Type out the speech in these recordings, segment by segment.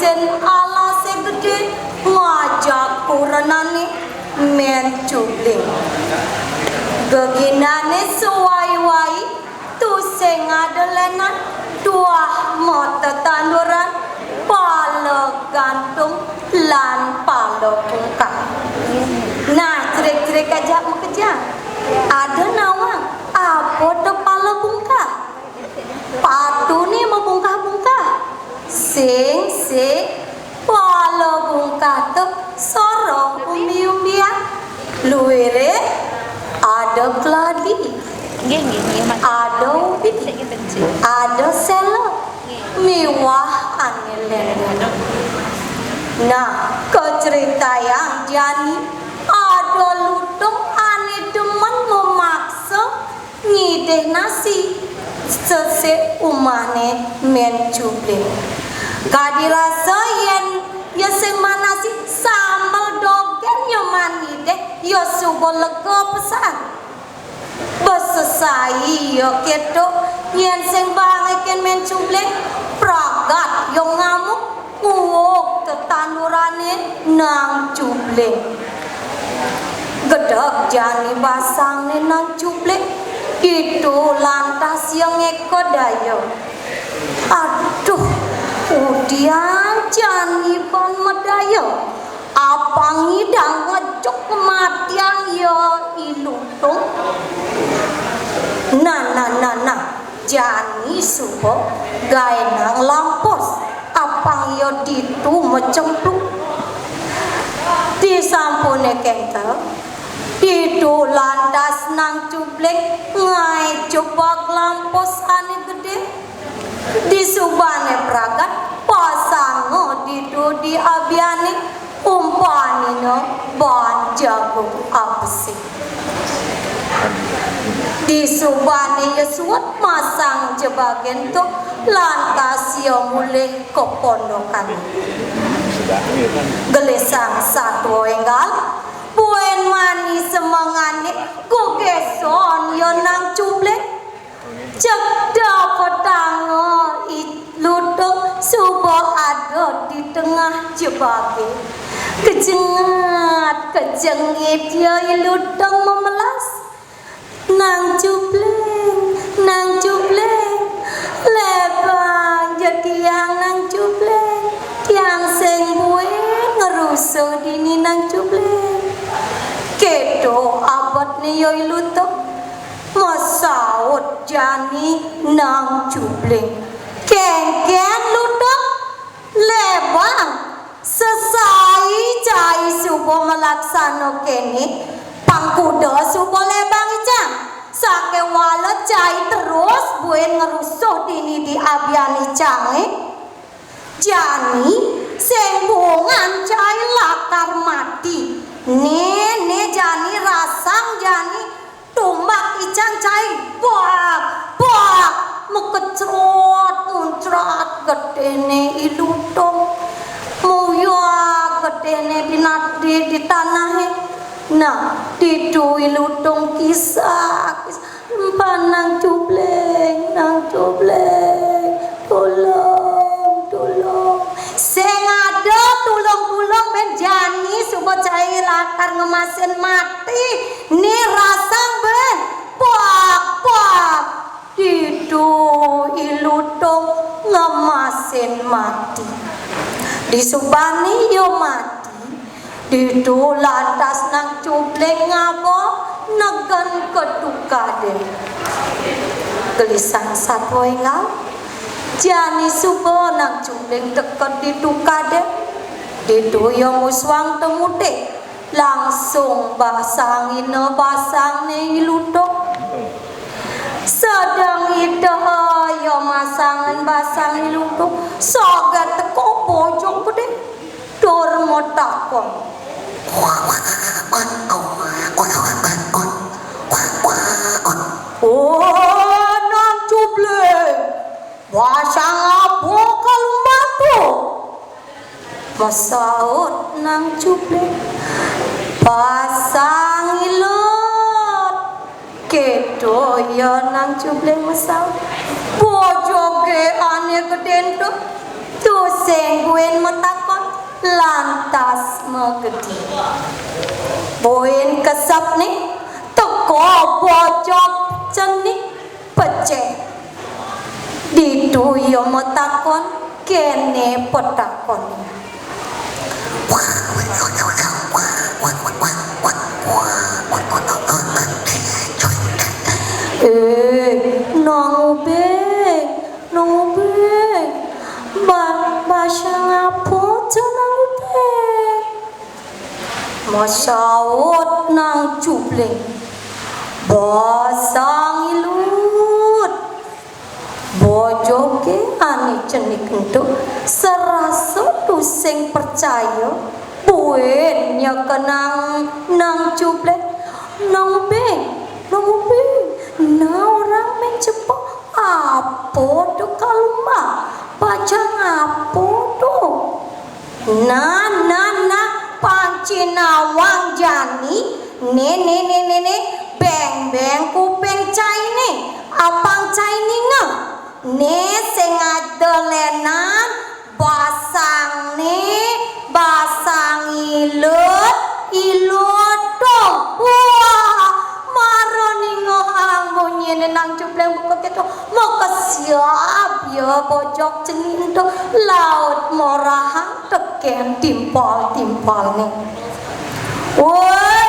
sen alase gede ngajak kurenane men cubling geginane suwai-wai tu sing adelenan tuah mata tanduran pala gantung lan pala bungkak. Nah cerik-cerik aja mau kerja ada nawang apa tu pala bungkak patu ni mau bungkak-bungkak sing pala bungkak tu sorong umbi-umbian luere ada keladi ada ubi ada selo mewah aneh. Nah kecerita yang jani ada lutung aneh demen memaksa ngideh nasi sese umane men cubling kadi rasa yen ya sing manasi sambal dogen yo mani deh yo subo lega pesan besesai yo keto yen sing bangeken men cubling pragat yo ngamuk nguwuk tetandurane nang cubling gedek jani basangne nang cubling itu lantas yang ngeko dayo aduh udian jani pan medayo apa ngidang ngecuk kematian yo ilutung nah jani subo gae nang lampos apa yo ditu mecemplung disampune kental itu lantas nang cubling ngai coba lampos ane gede disubane pragat pasango didu di abiane umpanino ban jagung apesi disubane yesuat masang jebagen tu lantas yo mulih kepondokan gelesang satu enggal buen mani semangane gogeson yo nang cubling cekda petango lutung subo ada di tengah jebage kejengit yo lutung memelas nang cubling lebang jadi yang nang cubling tiang sing buwe ngerusuh dini nang cubling kedo abad ni yo lutung masaut jani nang cubling kengken lutung lebang sesai cai subo melaksano kene pangkuda subo lebang icang sake wala cai terus buen ngerusuh dini di abiani cange jani sembungan cai lakar mati ne jani rasang jani tumbak ican cai buak mekecrot muncrat gedene ilutung muya gedene di tanah nah didu ilutung kisah nang cubling tolong sing ada tulung ben jani subo cai lakar ngemasin mati ni rasang ben puak didu ilutung ngemasin mati disubani yo mati didu lantas nang cubling ngabo negen ketukade gelisang satu enggal jani subo nang cubling deket ditukade didu yo muswang temude langsung basangin ilutung sedang ida yo masangan basang ilutung sogat teko bojong gede dor motakon oh nang cubling basang apa kalau batu masaut nang cubling pasang ilut kedo ya nang cubling masaut bojoge ane geden tu Sengguin metakon lantas megedi. Boin kesap nih teko bojok cenik peceh. Didu yo metakon kene petakon. Nong ubeng, bahasa ngapo nang ubeng? Masaut nang Jubleng, basang ilut, bojoke ani cenik entuk, serasa tusing percaya, buennya kenang nang Jubleng, nang ubeng, nah orang mencepak apa tuh kalma baca ngapo tuh nah panci nawang jani ne beng kuping cai nih apang cai nih nggak ne sengaja lenan basang ilut dong wah maroni ngohang bunyi nang Jubleng buka keto mau siap ya pojok cenindo laut morahang teken timpal nih wah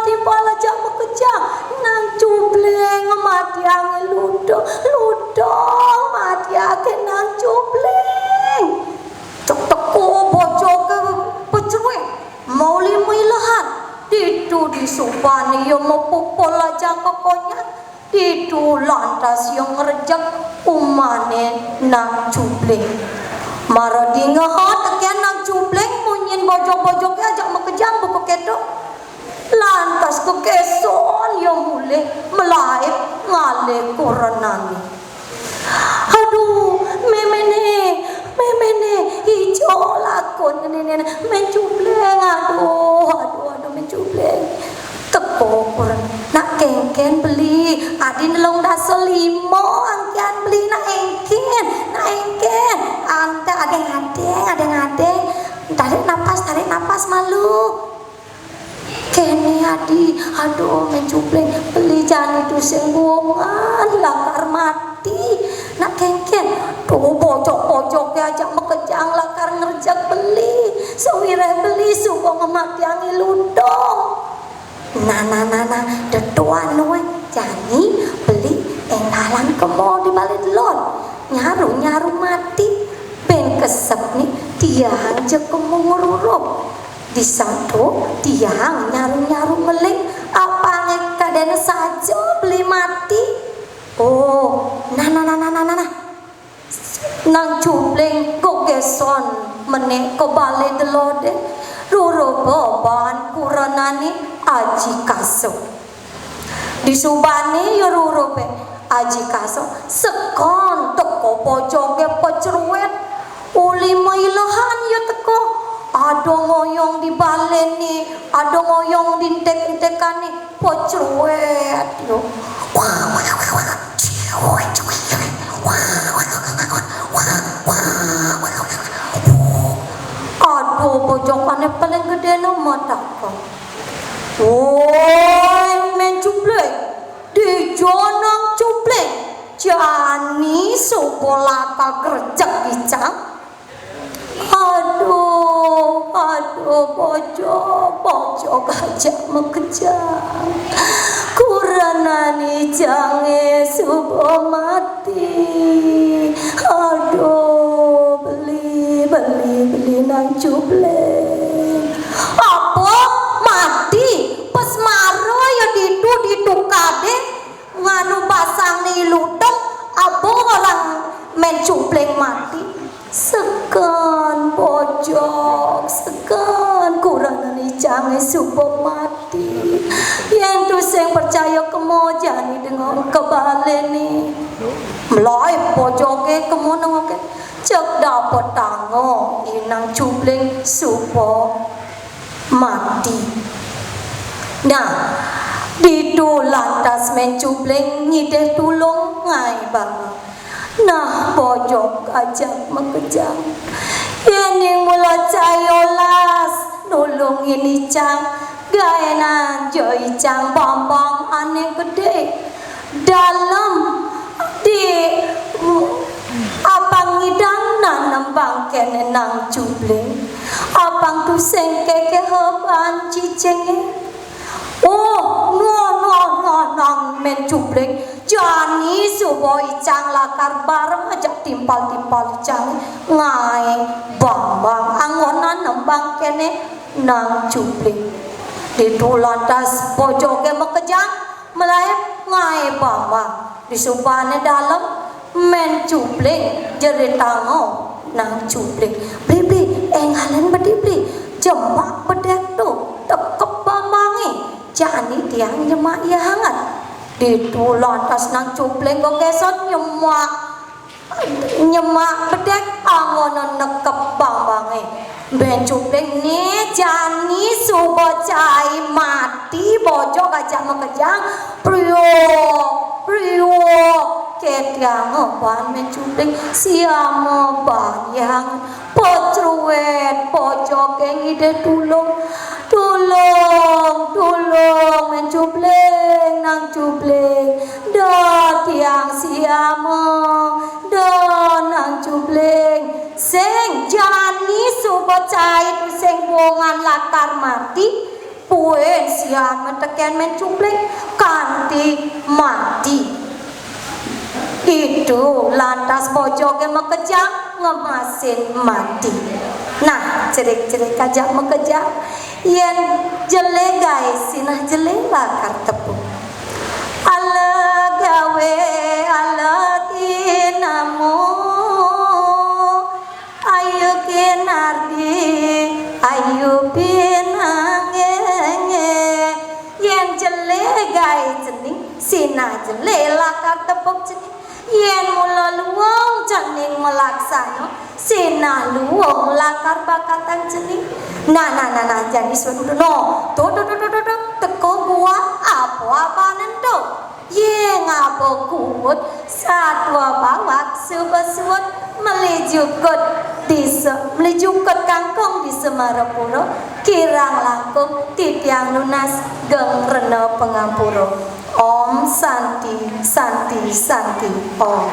timpal aja mekejang nang Jubleng matiang ludo matiake nang Jubleng teko bojok ke pecruek mau lima ilahan ditu disupani yang mau pukul aja kokonya ditu lantas yang ngerejak umane nang Jubleng marah di ngehat tekian nang Jubleng munyin bojok-bojoknya ajak mekejang buku kedo lantas kekeson yang mulai melaip ngale koronani aduh memene hijau lakon ini mencubleng aduh mencubleng teko koran nak kengken beli adi nelong daso limo angkian beli nak engken ante adeng tarik napas malu kene adi aduh mencubleng beli jani tu senggongan lakar mati nak kengken tuh pojok ajak mekejang lakar ngerjak beli sewire beli suko ngemati angi ludong nah detuan we jani beli enggalan kemo di balik lon nyaru mati ben kesep nih tiang je kemo ngururup disanto tiang nyaru meling apa ngekadana saja beli mati oh nah nang Jubleng kogeson menek ko bale delode roro boban kuranani aji kaso disubani yo roro be aji kaso sekon teko pojoke pecruet uli mailahan yo teko ado ngoyong di baleni ado ngoyong di tek-tekani pecruet yo aduh pojokannya paling gede no mataku woi men Jubleng di jonong Jubleng jani subolaka gerjek bicang aduh pojok aja mekejang kuranani jange subo mati aduh beli nang Jubleng apa mati pas maro ya ditu kade nganu pasang ni ludeng apa orang men Jubleng mati sekan pojok sekan kurang ni jangan subuh mati yang tu sing percaya kemo jani dengan kebalen ni melai pojoknya kemo nengok cek dapat tango inang Jubleng subuh mati nah di tu lantas men Jubleng ngide tulung ngai bang Nah pojok ajak mekejang ini mula cayolas nulung ini cang gaenan joy cang bambang aneh gede dalam di abang ngidang nambang kene nang jubling abang tu sengke heban cicenge oh no nang men jubling jani subo icang lakar bareng ajak timpal icang ngai bambang angonan nambang kene nang jubling di lantas pojoke mekejang melai ngai bambang di supane dalam men jubling jeritango nang jubling bli engalen bedi jemak bedek tu tekep bambangi jani tiang nyemak ya hangat di lantas nang jubling kok kesot nyemak bedek angono nekep bambangi ben jubling ni jani subo cai mati bojo gajah mekejang priok ketiang opan men jubling siamo bayang pocruet pojok yang ide tulung men jubling nang jubling do tiang siamo do nang jubling sing jani subo cai tu sing wongan lakar mati puen siamo teken men jubling kanti mati itu lantas pojoknya mekejang ngemasin mati nah cerik-cerik ajak mekejang yen jele guys sinah jele bakar tepung ala gawe ala tinamu ayo kinardi ayo pinangenge yen jele guys cening sinah jele lakar tepung cening yen mula luwung cening melaksana sinah luwung lakar bakatan cening nah jadi suatu no tuh teko buah apa-apaan tu ye ngabo kuut satwa bawak subasut melijukut kangkung di Semarapura kirang langkung titiang lunas geng rena pengampuro Om Santi Om